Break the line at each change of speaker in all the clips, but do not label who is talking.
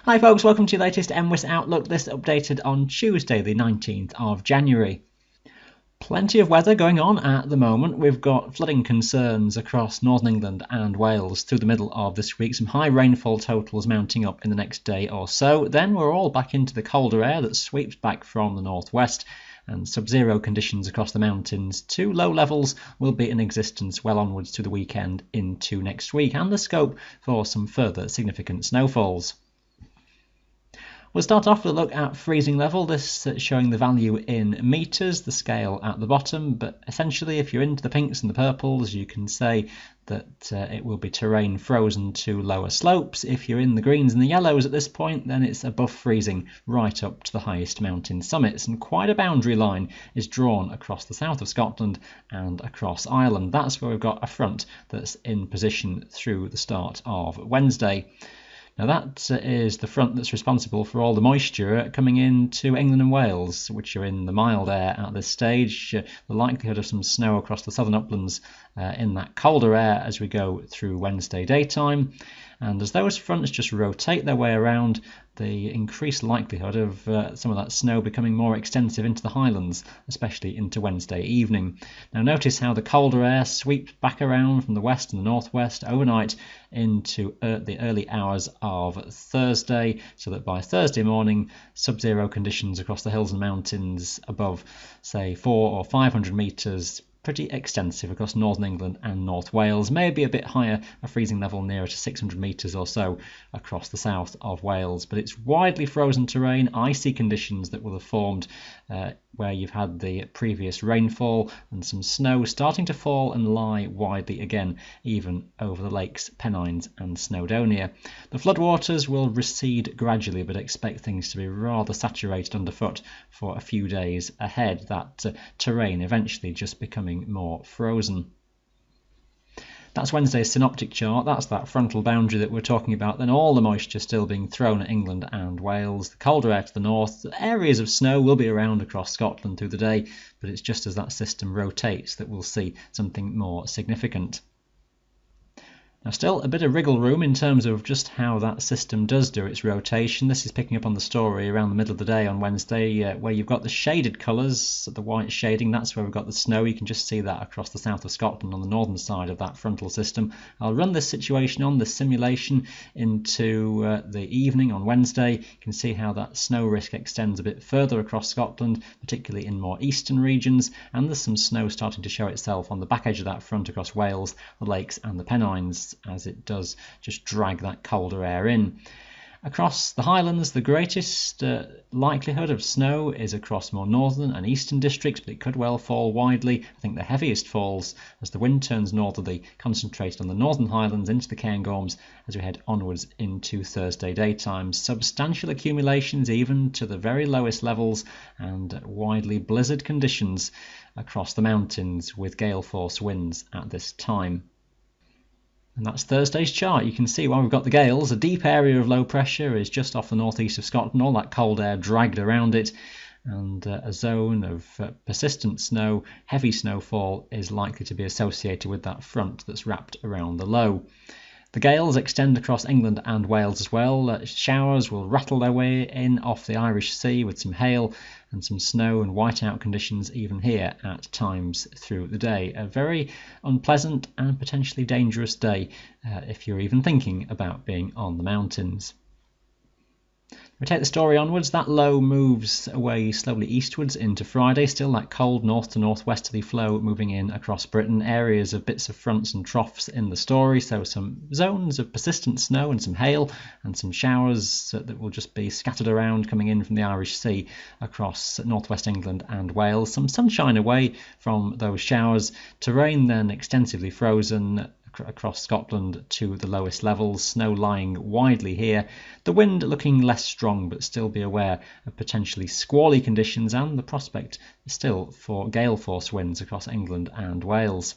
Hi folks, welcome to your latest MWIS Outlook, this updated on Tuesday the 19th of January. Plenty of weather going on at the moment. We've got flooding concerns across northern England and Wales through the middle of this week, some high rainfall totals mounting up in the next day or so. Then we're all back into the colder air that sweeps back from the northwest, and sub-zero conditions across the mountains to low levels will be in existence well onwards to the weekend into next week, and the scope for some further significant snowfalls. We'll start off with a look at freezing level, this showing the value in metres, the scale at the bottom, but essentially if you're into the pinks and the purples you can say that it will be terrain frozen to lower slopes. If you're in the greens and the yellows at this point, then it's above freezing right up to the highest mountain summits, and quite a boundary line is drawn across the south of Scotland and across Ireland. That's where we've got a front that's in position through the start of Wednesday. Now that is the front that's responsible for all the moisture coming into England and Wales, which are in the mild air at this stage. The likelihood of some snow across the southern uplands in that colder air as we go through Wednesday daytime. And as those fronts just rotate their way around, the increased likelihood of some of that snow becoming more extensive into the highlands, especially into Wednesday evening. Now notice how the colder air sweeps back around from the west and the northwest overnight into the early hours of Thursday, so that by Thursday morning sub-zero conditions across the hills and mountains above say 400 or 500 metres, pretty extensive across northern England and North Wales, maybe a bit higher, a freezing level nearer to 600 metres or so across the south of Wales. But it's widely frozen terrain, icy conditions that will have formed where you've had the previous rainfall, and some snow starting to fall and lie widely again, even over the lakes Pennines and Snowdonia. The floodwaters will recede gradually, but expect things to be rather saturated underfoot for a few days ahead, that terrain eventually just becoming more frozen. That's Wednesday's synoptic chart. That's that frontal boundary that we're talking about. Then all the moisture still being thrown at England and Wales. The colder air to the north. Areas of snow will be around across Scotland through the day, but it's just as that system rotates that we'll see something more significant. Now still a bit of wriggle room in terms of just how that system does do its rotation. This is picking up on the story around the middle of the day on Wednesday where you've got the shaded colours, the white shading, that's where we've got the snow. You can just see that across the south of Scotland on the northern side of that frontal system. I'll run this situation on, this simulation, into the evening on Wednesday. You can see how that snow risk extends a bit further across Scotland, particularly in more eastern regions, and there's some snow starting to show itself on the back edge of that front across Wales, the lakes and the Pennines, as it does just drag that colder air in. Across the Highlands, the greatest likelihood of snow is across more northern and eastern districts, but it could well fall widely. I think the heaviest falls, as the wind turns northerly, concentrated on the northern Highlands into the Cairngorms as we head onwards into Thursday daytime. Substantial accumulations even to the very lowest levels, and widely blizzard conditions across the mountains with gale force winds at this time. And that's Thursday's chart. You can see while we've got the gales, a deep area of low pressure is just off the northeast of Scotland, all that cold air dragged around it, and a zone of persistent snow, heavy snowfall is likely to be associated with that front that's wrapped around the low. The gales extend across England and Wales as well. Showers will rattle their way in off the Irish Sea with some hail and some snow and whiteout conditions even here at times through the day. A very unpleasant and potentially dangerous day if you're even thinking about being on the mountains. We take the story onwards. That low moves away slowly eastwards into Friday. Still that cold north to northwesterly flow moving in across Britain. Areas of bits of fronts and troughs in the story. So some zones of persistent snow and some hail and some showers that will just be scattered around coming in from the Irish Sea across northwest England and Wales. Some sunshine away from those showers. Terrain then extensively frozen across Scotland to the lowest levels, snow lying widely here, the wind looking less strong, but still be aware of potentially squally conditions and the prospect still for gale force winds across England and Wales.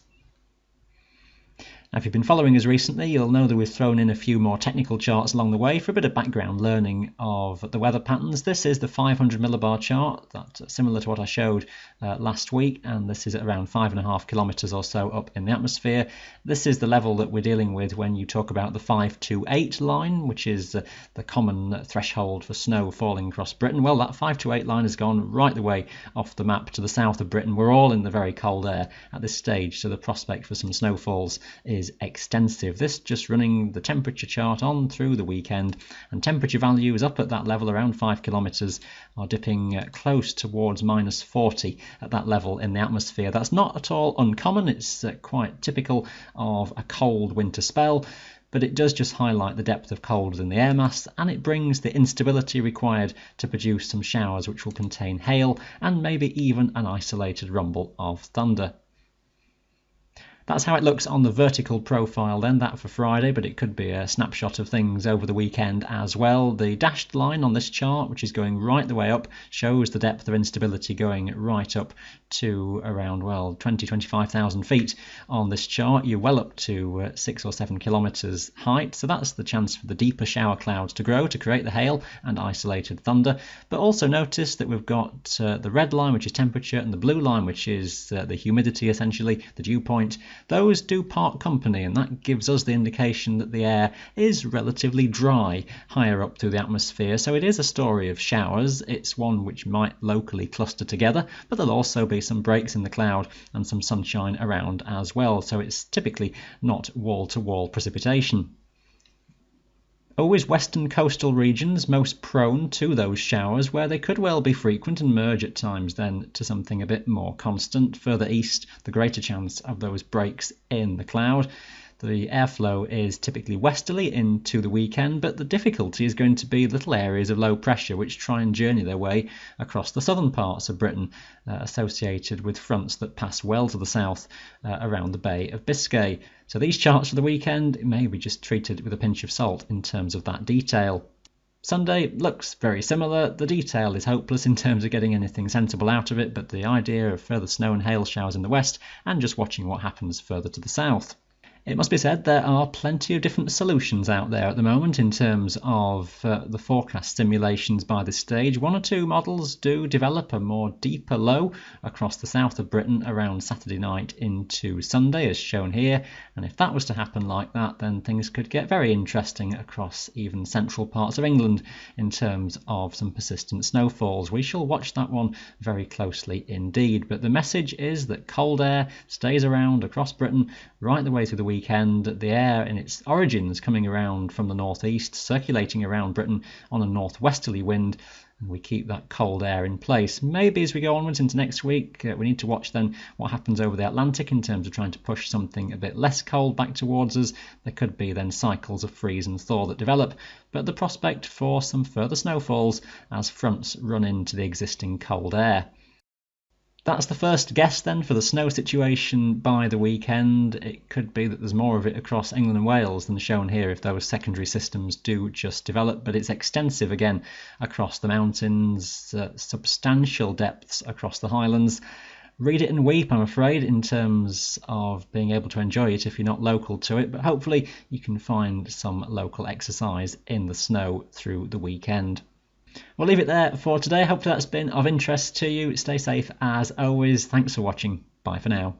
Now, if you've been following us recently, you'll know that we've thrown in a few more technical charts along the way for a bit of background learning of the weather patterns. This is the 500 millibar chart, that's similar to what I showed last week, and this is at around 5.5 kilometres or so up in the atmosphere. This is the level that we're dealing with when you talk about the 528 line, which is the common threshold for snow falling across Britain. Well, that 528 line has gone right the way off the map to the south of Britain. We're all in the very cold air at this stage, so the prospect for some snowfalls is extensive. This just running the temperature chart on through the weekend, and temperature values up at that level around 5 kilometres are dipping close towards minus 40 at that level in the atmosphere. That's not at all uncommon. It's quite typical of a cold winter spell, but it does just highlight the depth of cold within the air mass, and it brings the instability required to produce some showers which will contain hail and maybe even an isolated rumble of thunder. That's how it looks on the vertical profile then, that for Friday, but it could be a snapshot of things over the weekend as well. The dashed line on this chart, which is going right the way up, shows the depth of instability going right up to around, 25,000 feet on this chart. You're well up to 6 or 7 kilometres height, so that's the chance for the deeper shower clouds to grow to create the hail and isolated thunder. But also notice that we've got the red line, which is temperature, and the blue line, which is the humidity, essentially, the dew point. Those do part company, and that gives us the indication that the air is relatively dry higher up through the atmosphere. So it is a story of showers. It's one which might locally cluster together, but there'll also be some breaks in the cloud and some sunshine around as well. So it's typically not wall-to-wall precipitation. Always western coastal regions most prone to those showers, where they could well be frequent and merge at times then to something a bit more constant. Further east, the greater chance of those breaks in the cloud. The airflow is typically westerly into the weekend, but the difficulty is going to be little areas of low pressure which try and journey their way across the southern parts of Britain, associated with fronts that pass well to the south around the Bay of Biscay. So these charts for the weekend may be just treated with a pinch of salt in terms of that detail. Sunday looks very similar. The detail is hopeless in terms of getting anything sensible out of it, but the idea of further snow and hail showers in the west and just watching what happens further to the south. It must be said there are plenty of different solutions out there at the moment in terms of the forecast simulations by this stage. One or two models do develop a more deeper low across the south of Britain around Saturday night into Sunday, as shown here. And if that was to happen like that, then things could get very interesting across even central parts of England in terms of some persistent snowfalls. We shall watch that one very closely indeed. But the message is that cold air stays around across Britain right the way through the weekend. The air in its origins coming around from the northeast, circulating around Britain on a northwesterly wind, and we keep that cold air in place. Maybe as we go onwards into next week, we need to watch then what happens over the Atlantic in terms of trying to push something a bit less cold back towards us. There could be then cycles of freeze and thaw that develop, but the prospect for some further snowfalls as fronts run into the existing cold air. That's the first guess then for the snow situation by the weekend. It could be that there's more of it across England and Wales than shown here if those secondary systems do just develop, but it's extensive again across the mountains, substantial depths across the highlands. Read it and weep, I'm afraid, in terms of being able to enjoy it if you're not local to it, but hopefully you can find some local exercise in the snow through the weekend. We'll leave it there for today. Hopefully that's been of interest to you. Stay safe as always. Thanks for watching. Bye for now.